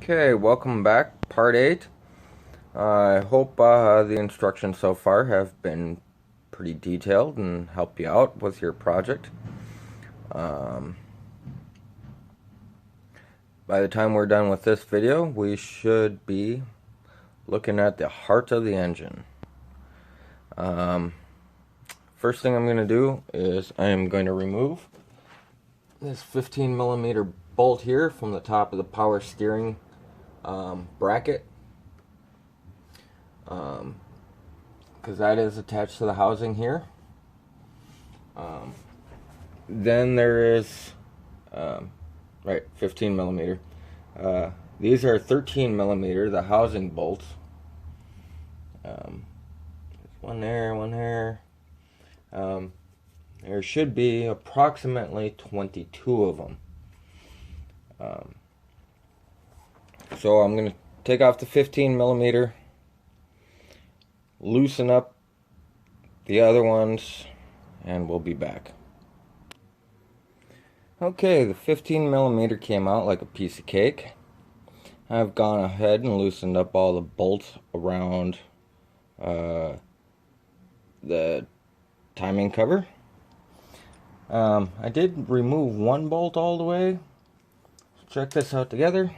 Okay, welcome back, part 8. I hope the instructions so far have been pretty detailed and help you out with your project. By the time we're done with this video, we should be looking at the heart of the engine. First thing I'm going to do is I am going to remove this 15mm bolt here from the top of the power steering bracket, because that is attached to the housing here. Then there is, right, 15mm. These are 13mm, the housing bolts. There's one there, one there. There should be approximately 22 of them. So I'm going to take off the 15mm, loosen up the other ones, and we'll be back. Okay, the 15mm came out like a piece of cake. I've gone ahead and loosened up all the bolts around the timing cover. I did remove one bolt all the way. Check this out together.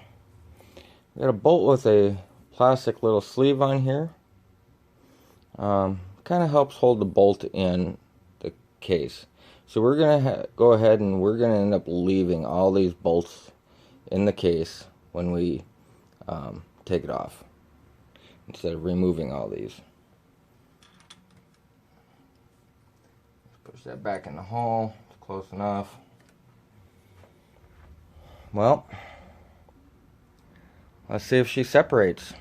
We got a bolt with a plastic little sleeve on here. Kind of helps hold the bolt in the case. So we're gonna go ahead and we're gonna end up leaving all these bolts in the case when we take it off, instead of removing all these. Push that back in the hole. It's close enough. Well, let's see if she separates.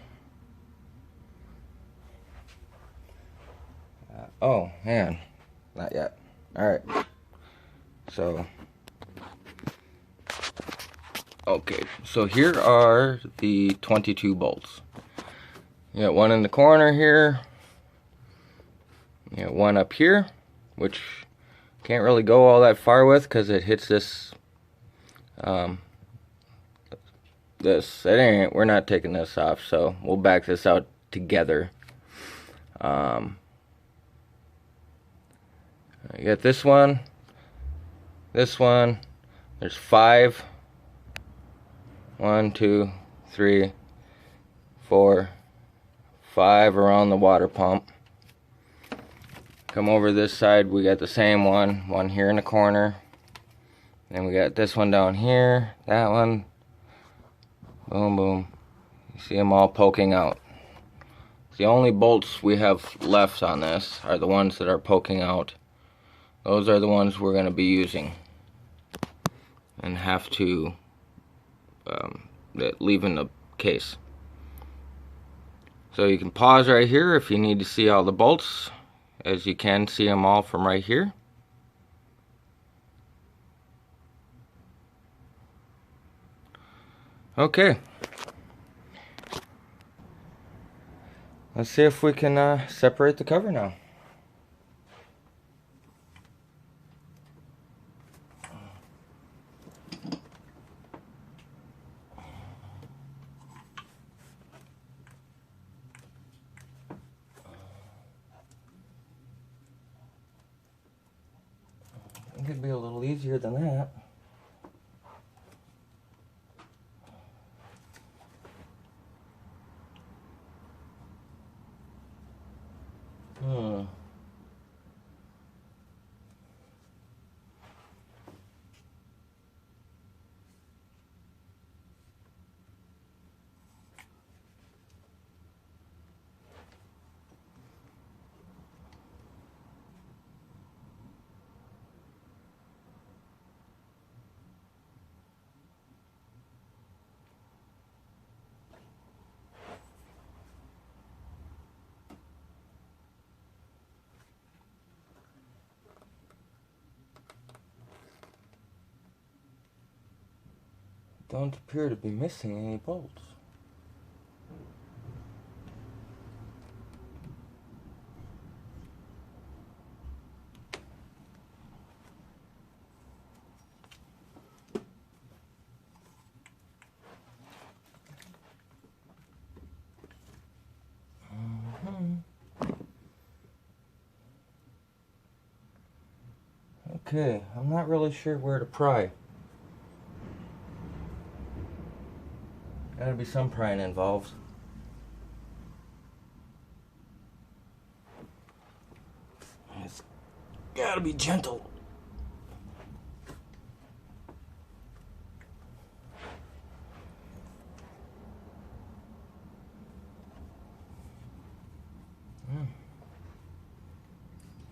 Oh man, not yet. Alright, so okay, so here are the 22 bolts. You got one in the corner here. You got one up here, which can't really go all that far with because it hits this. We're not taking this off, so we'll back this out together. You got this one. There's 5. 1, 2, 3, 4, 5 around the water pump. Come over this side, we got the same one here in the corner. Then we got this one down here, that one. Boom, boom. You see them all poking out. The only bolts we have left on this are the ones that are poking out. Those are the ones we're going to be using and have to leave in the case. So you can pause right here if you need to see all the bolts, as you can see them all from right here. Okay, let's see if we can separate the cover now. It could be a little easier than that. Don't appear to be missing any bolts. Okay, I'm not really sure where to pry. Gotta be some prying involved. It's gotta be gentle.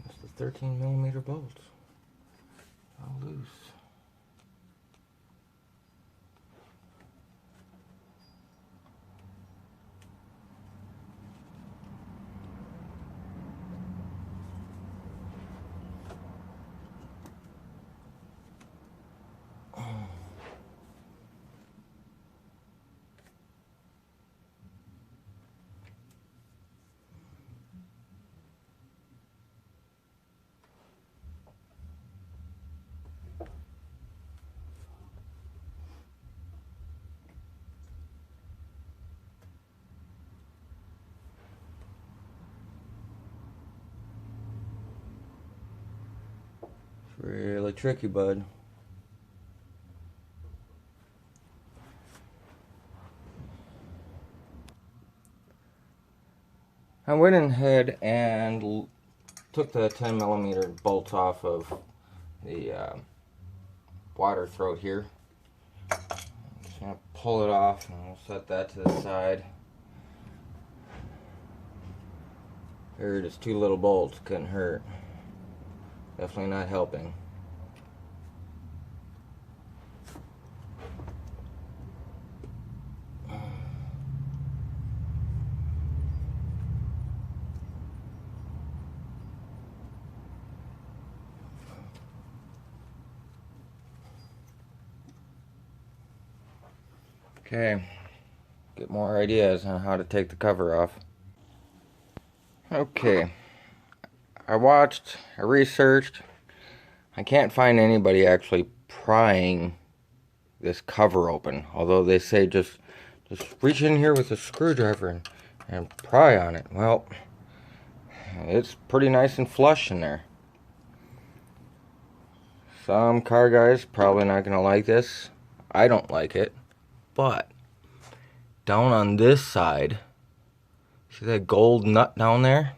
It's the 13mm bolts. All loose. Really tricky, bud. I went ahead and took the 10mm bolts off of the water throat here. I'm just gonna pull it off and we'll set that to the side. There, just two little bolts, couldn't hurt. Definitely not helping. Okay, get more ideas on how to take the cover off. Okay, I researched. I can't find anybody actually prying this cover open, although they say just reach in here with a screwdriver and pry on it. Well, it's pretty nice and flush in there. Some car guys probably not gonna like this. I don't like it. But down on this side, see that gold nut down there?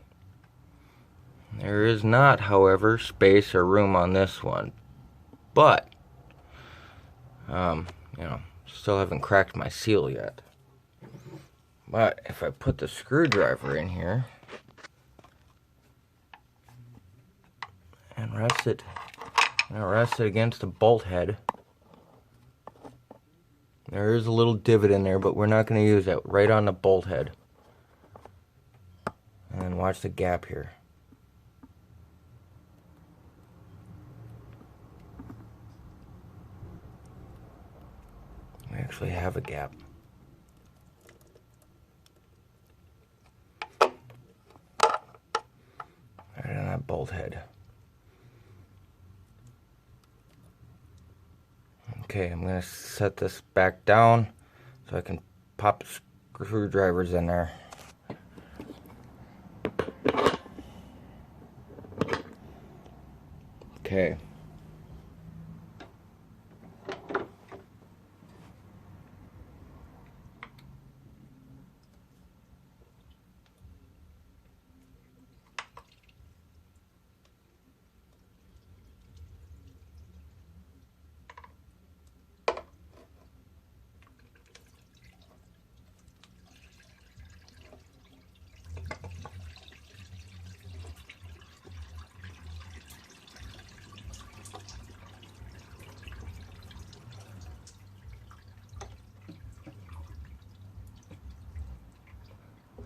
There is not, however, space or room on this one. But, you know, still haven't cracked my seal yet. But if I put the screwdriver in here and rest it against the bolt head, there is a little divot in there, but we're not going to use that. Right on the bolt head. And watch the gap here. We actually have a gap. Right on that bolt head. Okay, I'm going to set this back down so I can pop screwdrivers in there. Okay.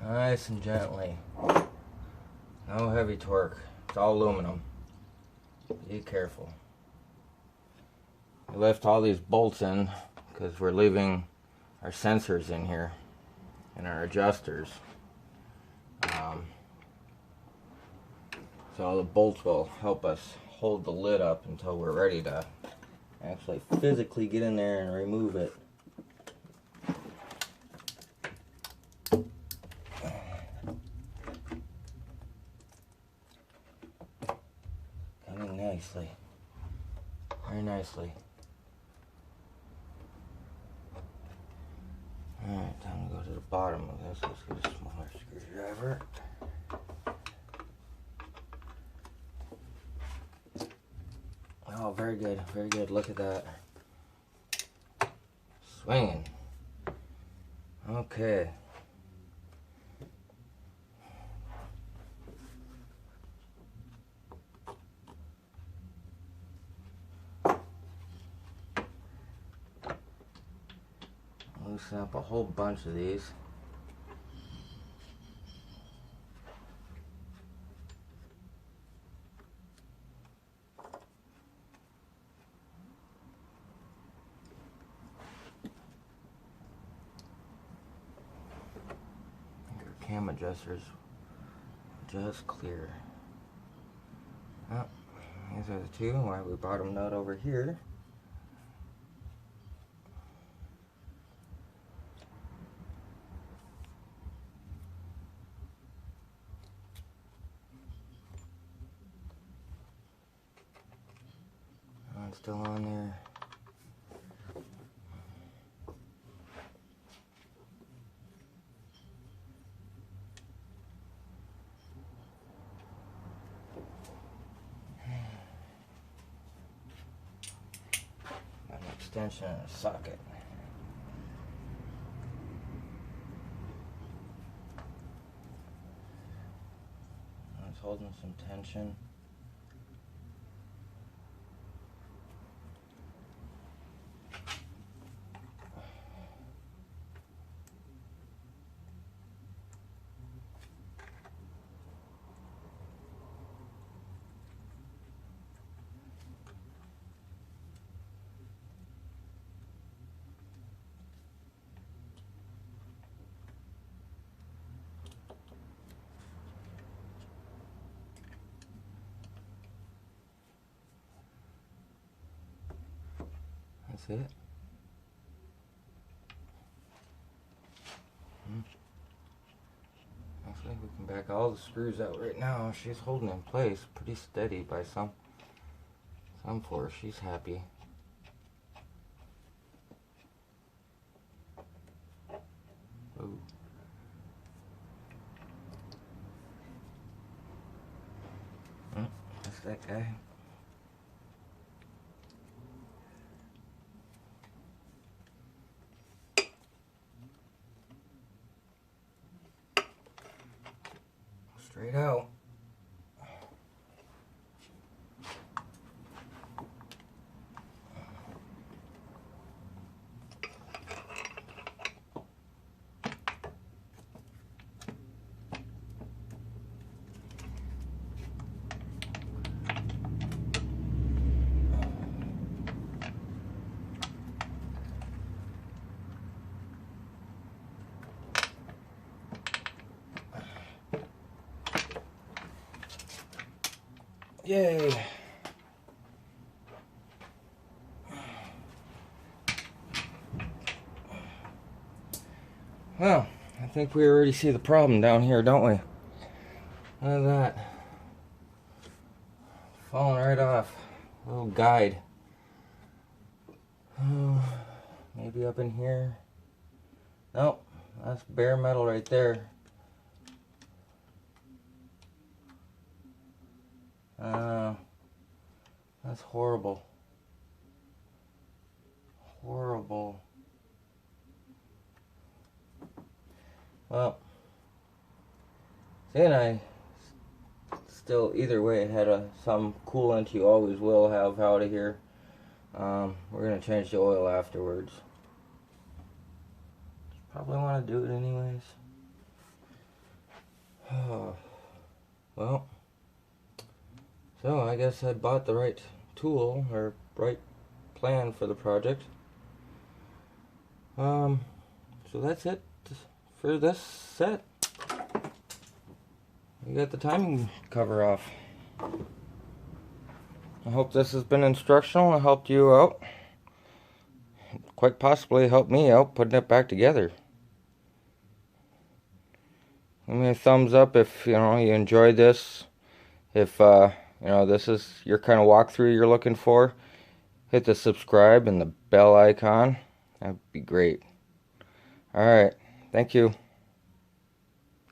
Nice and gently. No heavy torque. It's all aluminum. Be careful. We left all these bolts in because we're leaving our sensors in here and our adjusters. So the bolts will help us hold the lid up until we're ready to actually physically get in there and remove it. Coming nicely. very nicely. Alright, time to go to the bottom of this. Let's get a smaller screwdriver. Oh, very good, very good. Look at that. Swinging. Okay. Loosen up a whole bunch of these. Cam adjusters just clear. Oh, these are the two. Why we brought them out over here. It's still on there. An extension and a socket. It's holding some tension. That's it. Actually, we can back all the screws out right now. She's holding in place pretty steady by some force. She's happy. Ooh. That's that guy. Straight out. Yay! Well, I think we already see the problem down here, don't we? Look at that. Falling right off. Little guide. Oh, maybe up in here. Nope, that's bare metal right there. That's horrible. Horrible. Well, and I still, either way, had some coolant you always will have out of here. We're going to change the oil afterwards. Probably want to do it anyways. Well, so I guess I bought the right tool or right plan for the project. So that's it for this set. We got the timing cover off. I hope this has been instructional and helped you out. Quite possibly helped me out putting it back together. Give me a thumbs up if you enjoyed this. If this is your kind of walkthrough you're looking for. hit the subscribe and the bell icon. That'd be great. Alright, thank you.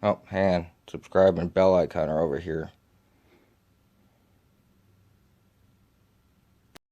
Oh, hang on. Subscribe and bell icon are over here.